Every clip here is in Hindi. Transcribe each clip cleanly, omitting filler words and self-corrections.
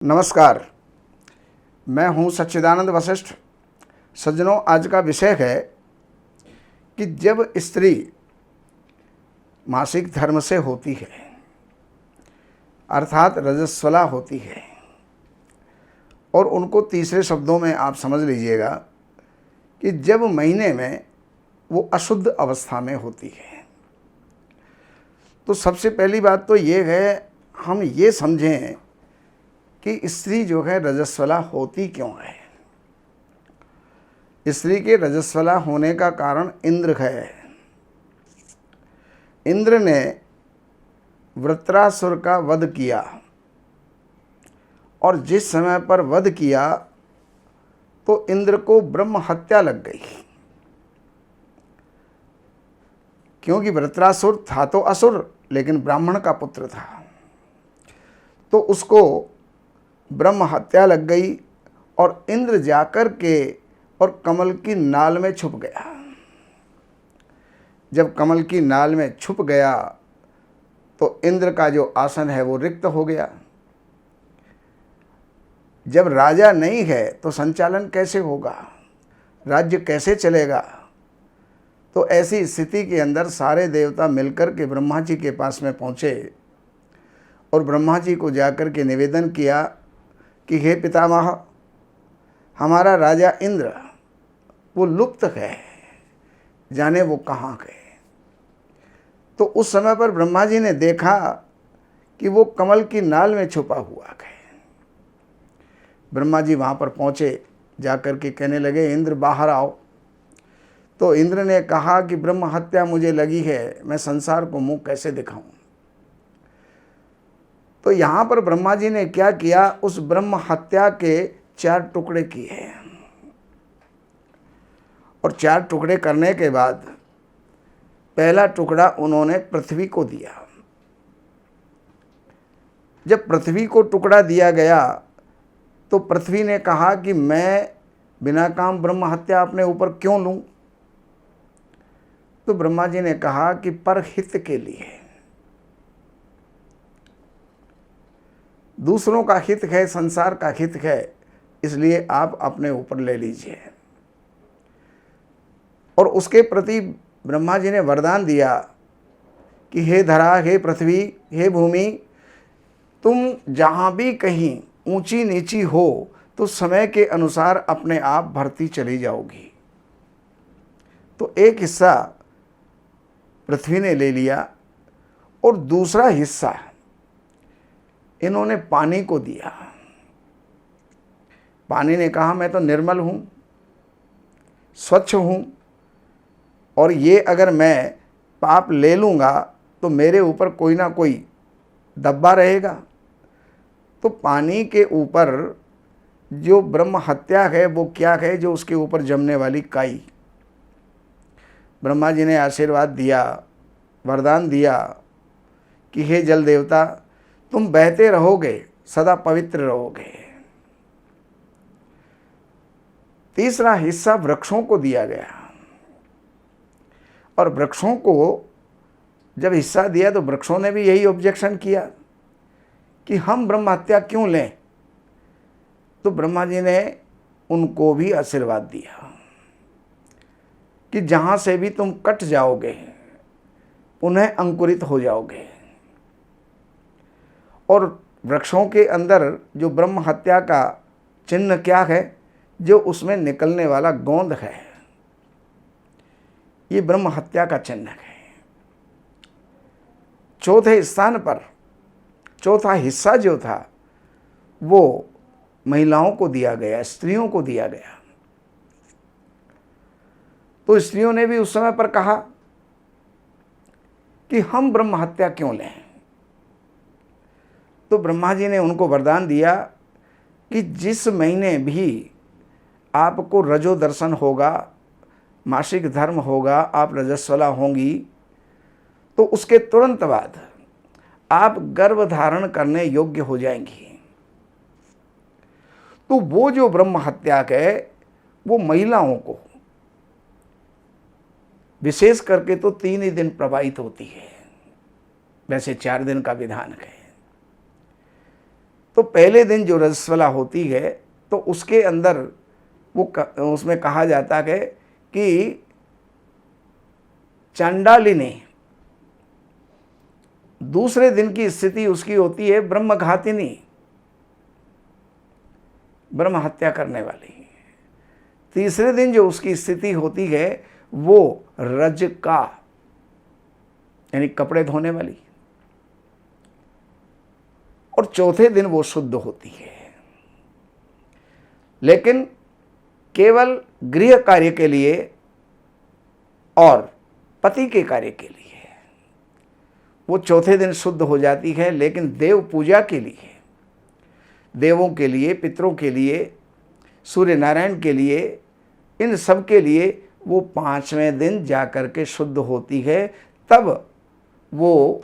नमस्कार, मैं हूं सच्चिदानंद वशिष्ठ। सज्जनों, आज का विषय है कि जब स्त्री मासिक धर्म से होती है अर्थात रजस्वला होती है, और उनको तीसरे शब्दों में आप समझ लीजिएगा कि जब महीने में वो अशुद्ध अवस्था में होती है, तो सबसे पहली बात तो ये है, हम ये समझें कि स्त्री जो है रजस्वला होती क्यों है। स्त्री के रजस्वला होने का कारण इंद्र है। इंद्र ने वृत्रासुर का वध किया, और जिस समय पर वध किया तो इंद्र को ब्रह्म हत्या लग गई, क्योंकि वृत्रासुर था तो असुर लेकिन ब्राह्मण का पुत्र था, तो उसको ब्रह्म हत्या लग गई। और इंद्र जाकर के और कमल की नाल में छुप गया। जब कमल की नाल में छुप गया तो इंद्र का जो आसन है वो रिक्त हो गया। जब राजा नहीं है तो संचालन कैसे होगा, राज्य कैसे चलेगा। तो ऐसी स्थिति के अंदर सारे देवता मिलकर के ब्रह्मा जी के पास में पहुँचे और ब्रह्मा जी को जाकर के निवेदन किया कि हे पितामह, हमारा राजा इंद्र वो लुप्त है, जाने वो कहाँ गए। तो उस समय पर ब्रह्मा जी ने देखा कि वो कमल की नाल में छुपा हुआ है। ब्रह्मा जी वहाँ पर पहुँचे, जाकर के कहने लगे, इंद्र बाहर आओ। तो इंद्र ने कहा कि ब्रह्म हत्या मुझे लगी है, मैं संसार को मुँह कैसे दिखाऊं। तो यहाँ पर ब्रह्मा जी ने क्या किया, उस ब्रह्म हत्या के 4 टुकड़े किए, और 4 टुकड़े करने के बाद पहला टुकड़ा उन्होंने पृथ्वी को दिया। जब पृथ्वी को टुकड़ा दिया गया तो पृथ्वी ने कहा कि मैं बिना काम ब्रह्म हत्या अपने ऊपर क्यों लूं। तो ब्रह्मा जी ने कहा कि परहित के लिए, दूसरों का हित है, संसार का हित है, इसलिए आप अपने ऊपर ले लीजिए। और उसके प्रति ब्रह्मा जी ने वरदान दिया कि हे धरा, हे पृथ्वी, हे भूमि, तुम जहाँ भी कहीं ऊंची नीची हो तो समय के अनुसार अपने आप भरती चली जाओगी। तो एक हिस्सा पृथ्वी ने ले लिया और दूसरा हिस्सा इन्होंने पानी को दिया। पानी ने कहा, मैं तो निर्मल हूँ, स्वच्छ हूँ, और ये अगर मैं पाप ले लूँगा तो मेरे ऊपर कोई ना कोई दब्बा रहेगा। तो पानी के ऊपर जो ब्रह्म हत्या है वो क्या है, जो उसके ऊपर जमने वाली काई। ब्रह्मा जी ने आशीर्वाद दिया, वरदान दिया कि हे जल देवता, तुम बहते रहोगे, सदा पवित्र रहोगे। तीसरा हिस्सा वृक्षों को दिया गया, और वृक्षों को जब हिस्सा दिया तो वृक्षों ने भी यही ऑब्जेक्शन किया कि हम ब्रह्म हत्या क्यों लें। तो ब्रह्मा जी ने उनको भी आशीर्वाद दिया कि जहाँ से भी तुम कट जाओगे पुनः अंकुरित हो जाओगे। और वृक्षों के अंदर जो ब्रह्म हत्या का चिन्ह क्या है, जो उसमें निकलने वाला गोंद है, ये ब्रह्म हत्या का चिन्ह है। चौथे स्थान पर चौथा हिस्सा जो था वो महिलाओं को दिया गया, स्त्रियों को दिया गया। तो स्त्रियों ने भी उस समय पर कहा कि हम ब्रह्म हत्या क्यों लें। तो ब्रह्मा जी ने उनको वरदान दिया कि जिस महीने भी आपको रजो दर्शन होगा, मासिक धर्म होगा, आप रजस्वला होंगी, तो उसके तुरंत बाद आप गर्भ धारण करने योग्य हो जाएंगी। तो वो जो ब्रह्म हत्या है वो महिलाओं को विशेष करके तो 3 ही दिन प्रवाहित होती है, वैसे 4 दिन का विधान है। तो पहले दिन जो रजस्वला होती है तो उसके अंदर उसमें कहा जाता है कि चांडालिनी, दूसरे दिन की स्थिति उसकी होती है ब्रह्मघातिनी, ब्रह्म हत्या करने वाली। तीसरे दिन जो उसकी स्थिति होती है वो रज का, यानी कपड़े धोने वाली, और चौथे दिन वो शुद्ध होती है। लेकिन केवल गृह कार्य के लिए और पति के कार्य के लिए वो चौथे दिन शुद्ध हो जाती है। लेकिन देव पूजा के लिए, देवों के लिए, पितरों के लिए, सूर्य नारायण के लिए, इन सब के लिए वो 5वें दिन जाकर के शुद्ध होती है। तब वो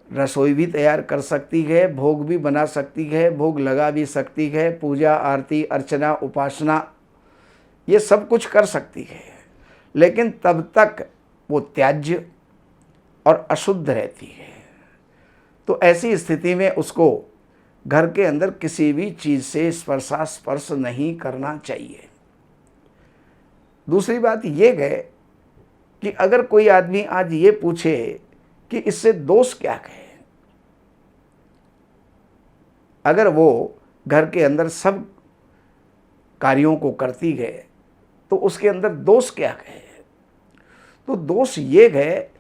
रसोई भी तैयार कर सकती है, भोग भी बना सकती है, भोग लगा भी सकती है, पूजा आरती अर्चना उपासना ये सब कुछ कर सकती है। लेकिन तब तक वो त्याज्य और अशुद्ध रहती है। तो ऐसी स्थिति में उसको घर के अंदर किसी भी चीज़ से स्पर्श नहीं करना चाहिए। दूसरी बात ये है कि अगर कोई आदमी आज ये पूछे कि इससे दोष क्या है, अगर वो घर के अंदर सब कार्यों को करती है तो उसके अंदर दोष क्या है, तो दोष ये है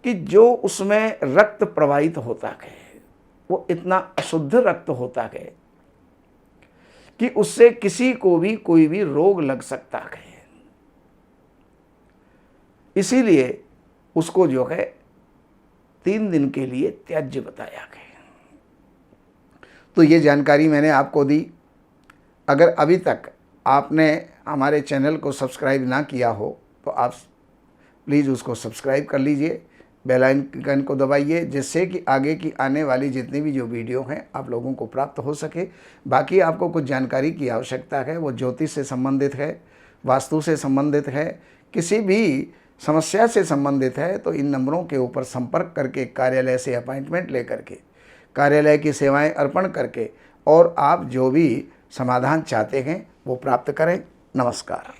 कि जो उसमें रक्त प्रवाहित होता है वो इतना अशुद्ध रक्त होता है कि उससे किसी को भी कोई भी रोग लग सकता है। इसीलिए उसको जो है 3 दिन के लिए त्याज्य बताया गया। तो ये जानकारी मैंने आपको दी। अगर अभी तक आपने हमारे चैनल को सब्सक्राइब ना किया हो तो आप प्लीज़ उसको सब्सक्राइब कर लीजिए, बेल आइकन को दबाइए, जिससे कि आगे की आने वाली जितनी भी जो वीडियो हैं आप लोगों को प्राप्त हो सके। बाकी आपको कुछ जानकारी की आवश्यकता है, वो ज्योतिष से संबंधित है, वास्तु से संबंधित है, किसी भी समस्या से संबंधित है, तो इन नंबरों के ऊपर संपर्क करके कार्यालय से अपॉइंटमेंट लेकर के कार्यालय की सेवाएं अर्पण करके और आप जो भी समाधान चाहते हैं वो प्राप्त करें। नमस्कार।